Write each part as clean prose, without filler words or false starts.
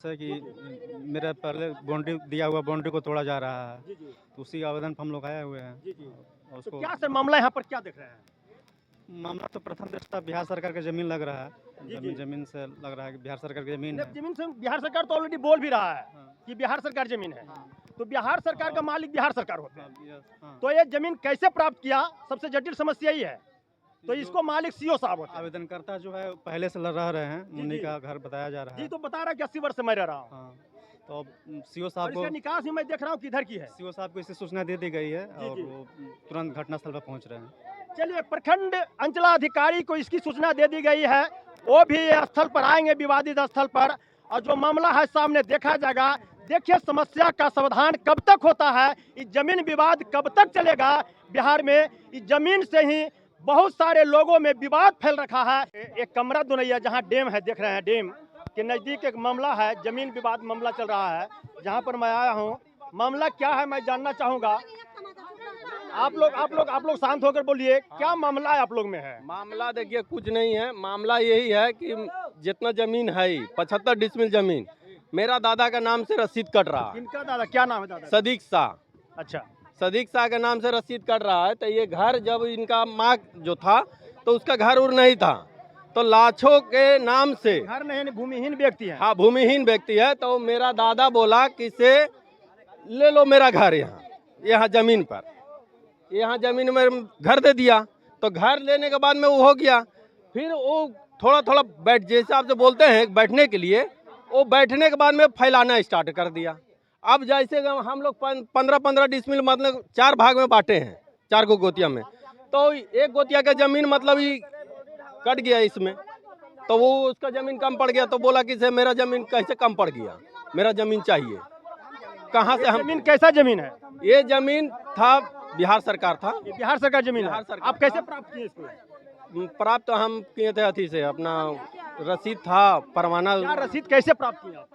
जैसे कि मेरा पहले बाउंड्री दिया हुआ बाउंड्री को तोड़ा जा रहा है, जी जी तो उसी आवेदन पर हम लोग आए हुए हैं। जी जी। और तो उसको क्या सर मामला यहाँ पर क्या देख रहे हैं? मामला तो प्रथम दृष्टया बिहार सरकार की ज़मीन लग रहा है। जी, जी। ज़मीन से लग रहा है कि बिहार सरकार की ज़मीन है। जमीन से बिहार सरकार तो ऑलरेडी बोल भी रहा है हाँ, कि बिहार सरकार जमीन है। हाँ, तो बिहार सरकार का मालिक बिहार सरकार होता है। हाँ। तो ये जमीन कैसे प्राप्त किया, सबसे जटिल समस्या ही है। तो जो इसको मालिक सीओ साहब होते हैं। आवेदनकर्ता जो है पहले से रह रहे हैं, जी, उन्हीं जी। का घर बताया जा रहा जी है। तो बता रहा है कि 80 वर्ष से मैं रह रहा हूँ। हाँ, तो अब सीओ और साहब इसका को निकास भी मैं देख रहा हूँ किधर की है। सीओ साहब को इससे सूचना दे दी गई है जी, और जी। वो तुरंत घटनास्थल पर पहुंच रहे हैं। चलिए प्रखंड अंचलाधिकारी को इसकी सूचना दे दी गई है, वो भी ये स्थल पर आएंगे, विवादित स्थल पर, और जो मामला है सामने देखा जाएगा। देखिए समस्या का समाधान कब तक होता है, इस जमीन विवाद कब तक चलेगा बिहार में। इस जमीन से ही बहुत सारे लोगों में विवाद फैल रखा है। एक कमरा दुनैया जहां डैम है, देख रहे हैं डैम के नजदीक एक मामला है, जमीन विवाद मामला चल रहा है, जहां पर मैं आया हूं। मामला क्या है मैं जानना चाहूंगा। आप लोग शांत होकर बोलिए, क्या मामला है आप लोग में है? मामला देखिए कुछ नहीं है। मामला यही है कि जितना जमीन है 75 डिसमिल जमीन मेरा दादा का नाम से रसीद कट रहा है। इनका दादा क्या नाम है दादा? सदीक शाह। अच्छा सदीक शाह के नाम से रसीद कट रहा है। तो ये घर जब इनका माँ जो था तो उसका घर उर नहीं था, तो लाछों के नाम से, घर नहीं, भूमिहीन व्यक्ति है। हाँ भूमिहीन व्यक्ति है, तो मेरा दादा बोला कि इसे ले लो मेरा घर, यहाँ जमीन पर, यहाँ जमीन में घर दे दिया। तो घर लेने के बाद में वो हो गया, फिर वो थोड़ा थोड़ा बैठ जैसे आपसे बोलते हैं बैठने के लिए, वो बैठने के बाद में फैलाना स्टार्ट कर दिया। अब जैसे हम लोग 15-15 डिसमिल मतलब 4 भाग में बांटे हैं, 4 को गोतिया में, तो एक गोतिया का जमीन मतलब ही कट गया इसमें। तो वो उसका जमीन कम पड़ गया, तो बोला कि से मेरा जमीन कैसे कम पड़ गया, मेरा जमीन चाहिए। कहाँ से हम, जमीन कैसा जमीन है? ये जमीन था बिहार सरकार था। ये बिहार सरकार जमीन है। बिहार सरकार आप कैसे प्राप्त किए इसको? प्राप्त तो हम किए थे अथी से, अपना रसीद था, परवाना, क्या रसीद कैसे प्राप्त किया?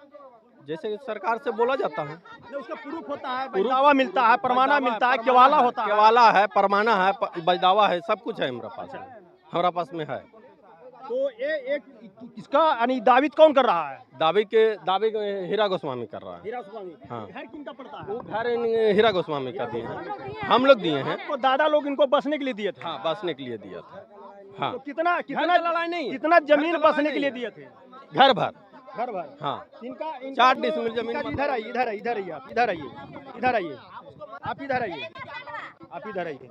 जैसे सरकार से बोला जाता है। जो उसका प्रूफ होता है, बजदावा मिलता है, परवाना मिलता है, परवाना केवाला होता है। केवाला है, परवाना है, बजदावा है, सब कुछ है हमारा पास में है। तो ये एक इसका यानी दावित कौन कर रहा है? दावे के हीरा गोस्वामी कर रहा है। हीरा स्वामी। हाँ। घर किनका पड़ता है? वो घर हीरा गोस्वामी का दिए हैं, हम लोग दिए हैं। तो दादा लोग इनको बसने के लिए दिए थे। हाँ बसने के लिए दिया था। हाँ तो कितना लड़ाई नहीं है। कितना जमीन घर का बसने लड़ाई के लिए नहीं दिए थे? घर भर। घर भर। हाँ इनका 4 डिसमिल जमीन इनका इधर आइए, इधर आइए, इधर आइए, आप इधर आइए, इधर आइए, आप इधर आइए, आप इधर आइए।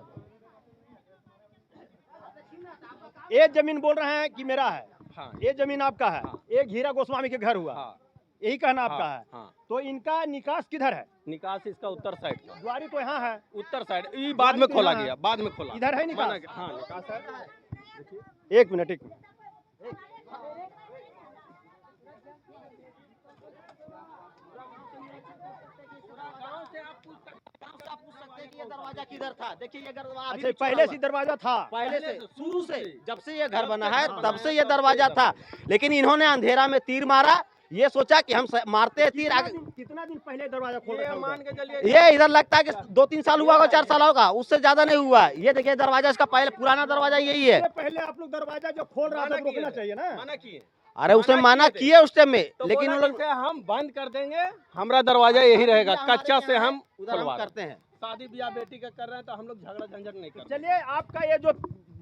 ये जमीन बोल रहे हैं कि मेरा है। हाँ ये जमीन आपका है। हाँ। एक हीरा गोस्वामी के घर हुआ, हाँ यही कहना आपका हाँ, है। हाँ। तो इनका निकास किधर है? निकास इसका उत्तर साइड का, द्वारी तो यहाँ है। उत्तर साइड, ये बाद में खोला गया, बाद में खोला। इधर है निकास? हाँ निकास है। एक मिनट, एक मिनट। ये दरवाजा किधर था? देखिए ये दरवाजा अच्छा पहले से दरवाजा था? पहले से शुरू से जब से ये घर बना है तब से ये दरवाजा था, लेकिन इन्होंने अंधेरा में तीर मारा। ये सोचा कि हम मारते हैं तीर आगे। कितना दिन पहले दरवाजा खोल रखा ये है मान उधर? के चलिए ये इधर लगता है कि 2-3 साल हुआ होगा, 4 साल होगा, उससे ज्यादा नहीं हुआ। ये देखिए दरवाजा इसका पहले पुराना दरवाजा यही है। इससे पहले आप लोग दरवाजा जो खोल रहा था रोकना चाहिए ना? मना किए। अरे उसे माना किए उस टाइम में, तो लेकिन बोला उन लोग कि हम बंद कर देंगे, हमारा दरवाजा यही रहेगा, कच्चा से हम उधर हम खुलवा करते हैं। शादी ब्याह बेटी का कर रहे हैं तो हम लोग झगड़ा झंझट नहीं करते। चलिए आपका ये जो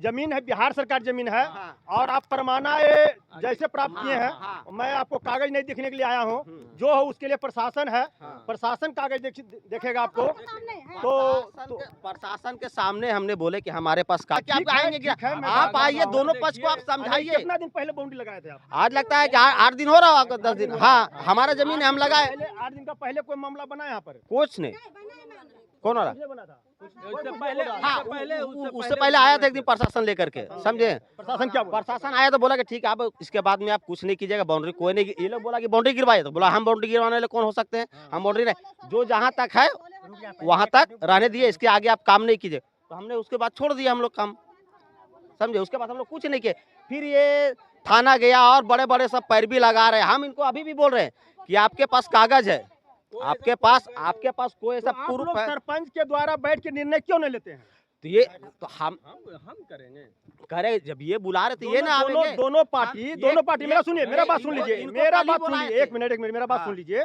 जमीन है बिहार सरकार जमीन है, हाँ। और आप परमाना ये जैसे प्राप्त किए हैं। हाँ। मैं आपको कागज नहीं दिखने के लिए आया हूँ, जो हो उसके लिए प्रशासन है। हाँ। प्रशासन कागज देखेगा आपको। प्रशासन के सामने हमने बोले कि हमारे पास क्या ठीक आप है, आएंगे क्या? ठीक है, मैं आप बात आइए, कर रहा दोनों हूँ। पक्ष को आप अरे समझाइए। कितना दिन पहले बाउंड्री लगाए थे आप? आज लगता है कि 8 दिन हो रहा होगा, 10 दिन। हाँ हमारा जमीन है, हम लगाए। पहले 8 दिन का पहले कोई मामला बना यहाँ पर? कुछ नहीं। कौन हो रहा? किसने बना था? उससे पहले हाँ उससे पहले आया था एक दिन प्रशासन लेकर के, समझे? प्रशासन क्या बोला? प्रशासन आया तो बोला कि ठीक है, अब इसके बाद में आप कुछ नहीं कीजिएगा, बाउंड्री कोई नहीं। ये लोग बोला कि बाउंड्री गिरवाइए, तो बोला हम बाउंड्री गिरवाने वाले कौन हो सकते हैं, हम बाउंड्री नहीं, जो जहाँ तक है वहाँ तक रहने दिए, इसके आगे आप काम नहीं कीजिए। तो हमने उसके बाद छोड़ दिया हम लोग काम, समझे? उसके बाद हम लोग कुछ नहीं किए। फिर ये थाना गया और बड़े बड़े सब पैरवी लगा रहे हैं। हम इनको अभी भी बोल रहे हैं कि आपके पास कागज है, आपके पास कोई ऐसा तो आप प्रूफ लोग है? सरपंच के द्वारा बैठ के निर्णय क्यों नहीं लेते हैं? तो ये तो हम हम करेंगे। करे जब ये बुला रहे तो ये ना दोनों आवेंगे। दोनों पार्टी मेरा सुनिए, मेरा बात सुन लीजिए, इनको मेरा कल ही बात बुलाए सुनिए, थे। एक मिनट मेरा बात हाँ। सुन लीजिए।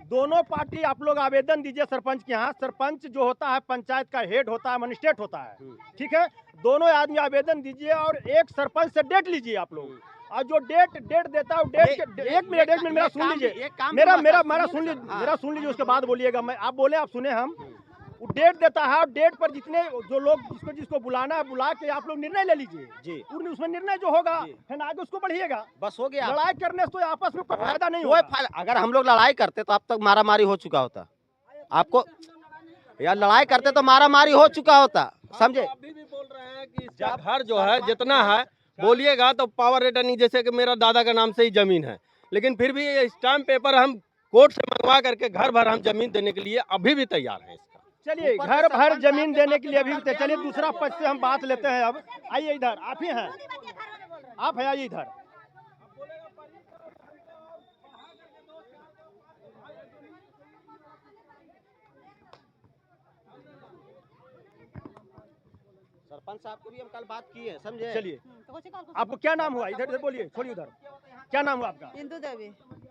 दोनों पार्टी आप लोग आवेदन दीजिए सरपंच के यहाँ। सरपंच जो होता है पंचायत का हेड होता है, मजिस्ट्रेट होता है, ठीक है। दोनों आदमी आवेदन दीजिए और एक सरपंच से डेट लीजिए आप लोग। और जो डेट देता है डेट एक मिनट मेरा सुन लीजिए, मेरा सुन लीजिए, उसके बाद बोलिएगा। मैं आप बोले, आप सुने, हम वो डेट देता है और डेट पर जितने जो लोग जिसको बुलाना है बुला के आप लोग निर्णय ले लीजिए जी उसमें निर्णय जो होगा जी। फिर आगे उसको बढ़िएगा। बस हो गया। लड़ाई करने से तो आपस में कोई फायदा नहीं कोई होगा। फायदा, अगर हम लोग लड़ाई करते तो अब तक मारा मारी हो चुका होता। आपको यार लड़ाई करते तो मारा मारी हो चुका होता, समझे। अभी भी बोल रहे हैं कि इसका घर जो है जितना है बोलिएगा तो पावर रिटर्निंग, जैसे कि मेरा दादा का नाम से ही जमीन है, लेकिन फिर भी ये स्टाम्प पेपर हम कोर्ट से मंगवा करके घर भर हम जमीन देने के लिए अभी भी तैयार हैं। इसका चलिए घर भर जमीन देने के लिए अभी चलिए दूसरा पक्ष से हम बात लेते हैं। अब आइए इधर, आप ही हैं, आप है, आइए इधर। सरपंच साहब को भी हम कल बात की है, समझे। चलिए, आपको क्या नाम हुआ? इधर बोलिए, छोड़िए उधर। क्या नाम हुआ आपका? इंदु देवी।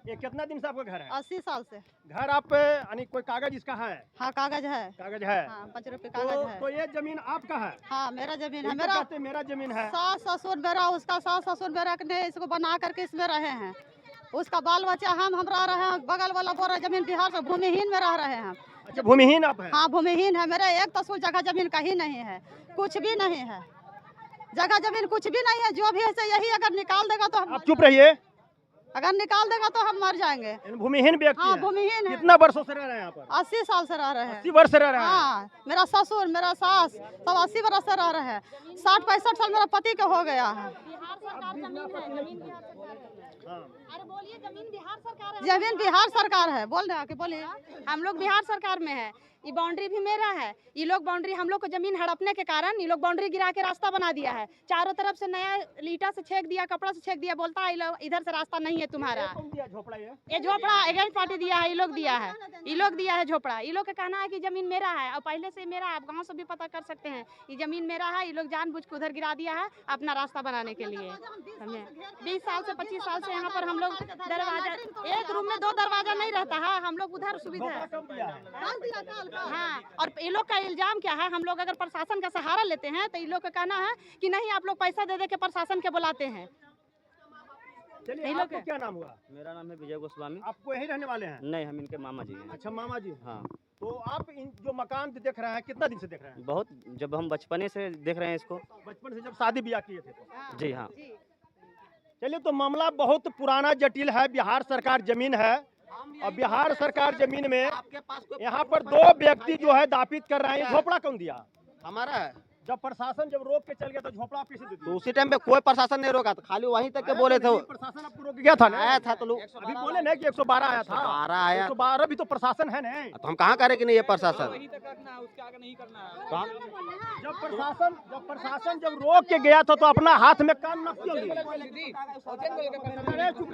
ये कितना दिन से आपका घर है? 80 साल से। घर आप यानी कोई कागज इसका है? हाँ कागज है। कागज है। हाँ 5 रुपए कागज है। तो ये जमीन आपका है? हाँ मेरा जमीन है। यही तो मेरा कहते हैं, मेरा जमीन है। सास ससुर मेरा, उसका सास ससुर मेरा ने इसको बना करके इसमें रहे हैं। उसका बाल बच्चा हम रह रहे हैं। बगल वाला बोल रहा जमीन बिहार से भूमिहीन में रह रहे हैं हम। अच्छा, भूमिहीन आप हैं? हाँ भूमिहीन है। मेरा एक तसुल जगह जमीन कहीं नहीं है, कुछ भी नहीं है। जगह जमीन कुछ भी नहीं है। जो भी है से यही अगर निकाल देगा तो हम आप चुप रहिए। अगर निकाल देगा तो हम मर जाएंगे। भूमिहीन व्यक्ति हाँ हैं। भूमिहीन है। कितना वर्षों से रह रहे हैं यहाँ पर? 80 साल से रह रहे हैं। 80 वर्ष से रह रहे हैं। हाँ मेरा ससुर मेरा सास सब 80 बरस से रह रहे हैं। 60-65 साल मेरा पति का हो गया है। जमीन बिहार सरकार है। बोल रहे हैं कि बोलिए। हम लोग बिहार सरकार में है। ये बाउंड्री भी मेरा है। ये लोग बाउंड्री हम लोग को जमीन हड़पने के कारण ये लोग बाउंड्री गिरा के रास्ता बना दिया है। चारों तरफ से नया ईटा से छेक दिया, कपड़ा से छेक दिया। बोलता है इधर से रास्ता नहीं है तुम्हारा। कौन दिया झोपड़ा ये? ये झोपड़ा अगेंस्ट पार्टी दिया है। ये लोग दिया है, ये लोग दिया है झोपड़ा। ये लोग का कहना है कि जमीन मेरा है और पहले से मेरा। आप गाँव से भी पता कर सकते हैं, ये जमीन मेरा है। ये लोग जानबूझ के उधर गिरा दिया है अपना रास्ता बनाने के लिए। समझे। 20 साल से 25 साल से यहाँ पर हम लोग दरवाजा, एक रूम में 2 दरवाजा नहीं रहता है। हम लोग उधर सुविधा है। कब दिया है? हाँ, और ये लोग का इल्जाम क्या है, हम लोग अगर प्रशासन का सहारा लेते हैं तो ये लोग का कहना है कि नहीं आप लोग पैसा दे दे के प्रशासन के बुलाते हैं। चलिए, यही लोग आपका है। क्या नाम हुआ? मेरा नाम है विजय गोस्वामी। आपको यही रहने वाले हैं? नहीं, हम इनके मामा जी हैं। अच्छा, मामा जी। हाँ, तो आप इन जो मकान देख रहे हैं कितना दिन से देख रहे हैं? बहुत, जब हम बचपने से देख रहे हैं इसको। बचपन से, जब शादी ब्याह किए थे तो? जी हाँ। चलिए, तो मामला बहुत पुराना जटिल है। बिहार सरकार जमीन है और बिहार सरकार जमीन में आपके पास कोई यहाँ पर 2 व्यक्ति जो है दापित कर रहे हैं। झोपड़ा कौन दिया? हमारा है। जब प्रशासन जब रोक के चल गया तो झोपड़ा आप कैसे दे तो दिए? उसी टाइम पे कोई प्रशासन नहीं रोका था, खाली वहीं तक के बोले थे। प्रशासन आपको रोक गया था ना? आया था तो लोग अभी बोले ना कि 112 आया था। 112 आया। 112 भी तो प्रशासन है ना। तो हम कहाँ करें कि नहीं ये प्रशासन। जब प्रशासन जब रोक के गया था तो अपना हाथ में काम न क्यों लिया?